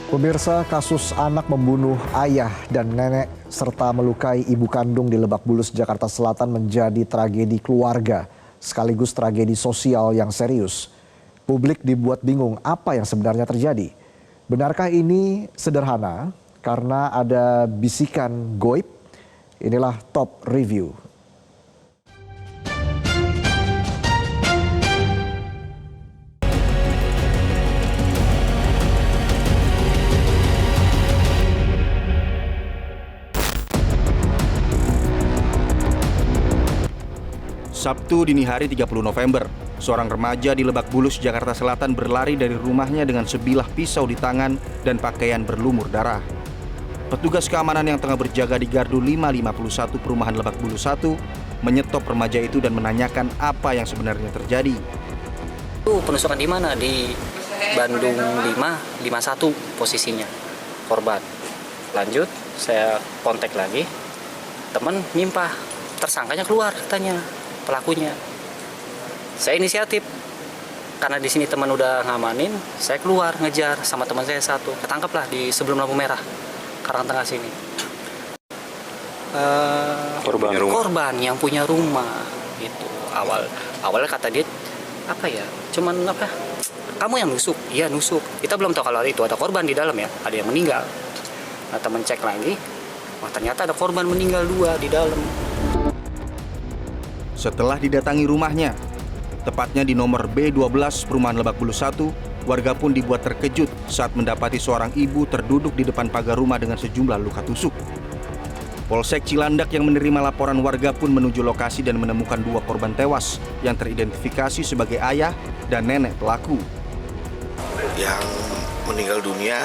Pemirsa, kasus anak membunuh ayah dan nenek serta melukai ibu kandung di Lebak Bulus, Jakarta Selatan menjadi tragedi keluarga sekaligus tragedi sosial yang serius. Publik dibuat bingung apa yang sebenarnya terjadi. Benarkah ini sederhana karena ada bisikan goib? Inilah top review. Sabtu dini hari 30 November, seorang remaja di Lebak Bulus, Jakarta Selatan berlari dari rumahnya dengan sebilah pisau di tangan dan pakaian berlumur darah. Petugas keamanan yang tengah berjaga di Gardu 551 Perumahan Lebak Bulus 1 menyetop remaja itu dan menanyakan apa yang sebenarnya terjadi. Itu penusukan di mana? Di Bandung 551 posisinya korban. Lanjut, saya kontak lagi, teman nimpah, tersangkanya keluar katanya. Pelakunya, saya inisiatif karena di sini teman udah ngamanin, saya keluar ngejar sama teman saya satu, ketangkaplah di sebelum lampu merah Karangtengah sini. Korban yang punya rumah itu awalnya kata dia apa ya, cuman apa, kamu yang nusuk, iya nusuk. Kita belum tahu kalau itu ada korban di dalam ya, ada yang meninggal. Nah teman cek lagi, wah ternyata ada korban meninggal 2 di dalam. Setelah didatangi rumahnya, tepatnya di nomor B12 Perumahan Lebak Bulus 1, warga pun dibuat terkejut saat mendapati seorang ibu terduduk di depan pagar rumah dengan sejumlah luka tusuk. Polsek Cilandak yang menerima laporan warga pun menuju lokasi dan menemukan 2 korban tewas yang teridentifikasi sebagai ayah dan nenek pelaku. Yang meninggal dunia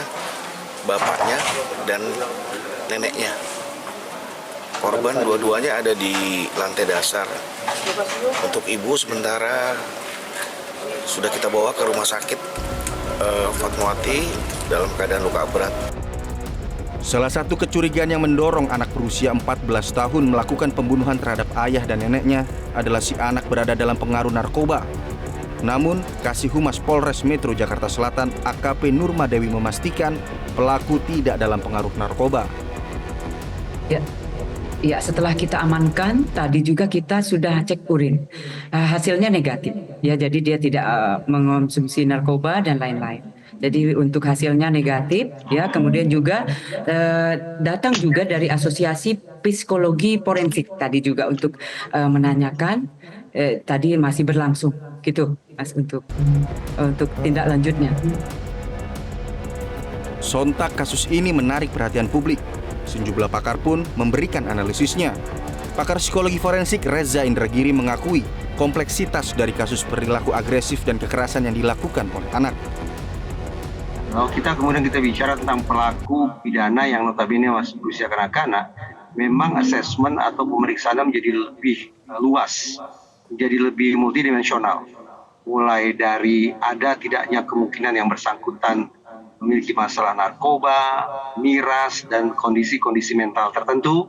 bapaknya dan neneknya. Korban dua-duanya ada di lantai dasar. Untuk ibu sementara sudah kita bawa ke rumah sakit Fatmawati dalam keadaan luka berat. Salah satu kecurigaan yang mendorong anak berusia 14 tahun melakukan pembunuhan terhadap ayah dan neneknya adalah si anak berada dalam pengaruh narkoba. Namun, Kasih Humas Polres Metro Jakarta Selatan AKP Nurmadewi memastikan pelaku tidak dalam pengaruh narkoba. Ya, setelah kita amankan, tadi juga kita sudah cek urin. Hasilnya negatif. Ya, jadi dia tidak mengonsumsi narkoba dan lain-lain. Jadi untuk hasilnya negatif, ya. Kemudian juga datang juga dari Asosiasi Psikologi Forensik tadi juga untuk menanyakan. Tadi masih berlangsung, gitu, Mas, untuk tindak lanjutnya. Sontak kasus ini menarik perhatian publik. Sejumlah pakar pun memberikan analisisnya. Pakar psikologi forensik Reza Indragiri mengakui kompleksitas dari kasus perilaku agresif dan kekerasan yang dilakukan oleh anak. Kalau kita bicara tentang pelaku pidana yang notabene masih berusia kanak-kanak, memang asesmen atau pemeriksaan menjadi lebih luas, menjadi lebih multidimensional. Mulai dari ada tidaknya kemungkinan yang bersangkutan memiliki masalah narkoba, miras, dan kondisi-kondisi mental tertentu.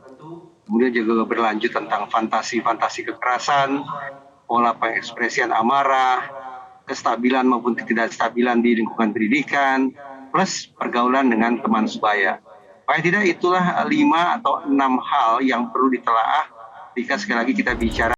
Kemudian juga berlanjut tentang fantasi-fantasi kekerasan, pola pengekspresian amarah, kestabilan maupun ketidakstabilan di lingkungan pendidikan, plus pergaulan dengan teman sebaya. Paling tidak itulah 5 atau 6 hal yang perlu ditelaah jika sekali lagi kita bicara.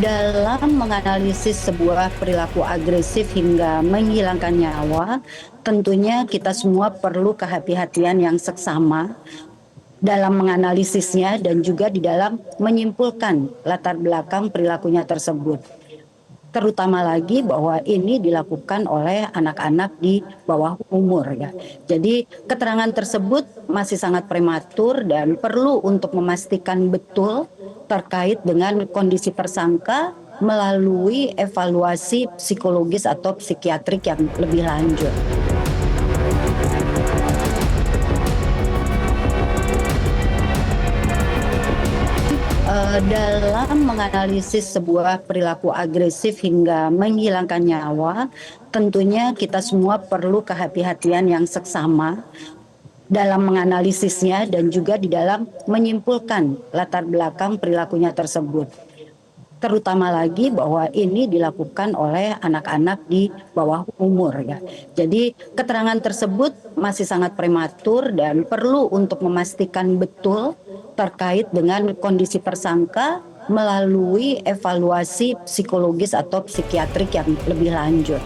Dalam menganalisis sebuah perilaku agresif hingga menghilangkan nyawa, tentunya kita semua perlu kehati-hatian yang seksama dalam menganalisisnya dan juga di dalam menyimpulkan latar belakang perilakunya tersebut. terutama lagi bahwa ini dilakukan oleh anak-anak di bawah umur ya. Jadi keterangan tersebut masih sangat prematur dan perlu untuk memastikan betul terkait dengan kondisi tersangka melalui evaluasi psikologis atau psikiatrik yang lebih lanjut. Dalam menganalisis sebuah perilaku agresif hingga menghilangkan nyawa, tentunya kita semua perlu kehati-hatian yang seksama dalam menganalisisnya dan juga di dalam menyimpulkan latar belakang perilakunya tersebut. Terutama lagi bahwa ini dilakukan oleh anak-anak di bawah umur ya. Jadi keterangan tersebut masih sangat prematur dan perlu untuk memastikan betul terkait dengan kondisi tersangka melalui evaluasi psikologis atau psikiatrik yang lebih lanjut.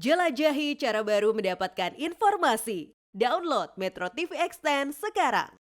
Jelajahi cara baru mendapatkan informasi. Download Metro TV Extend sekarang.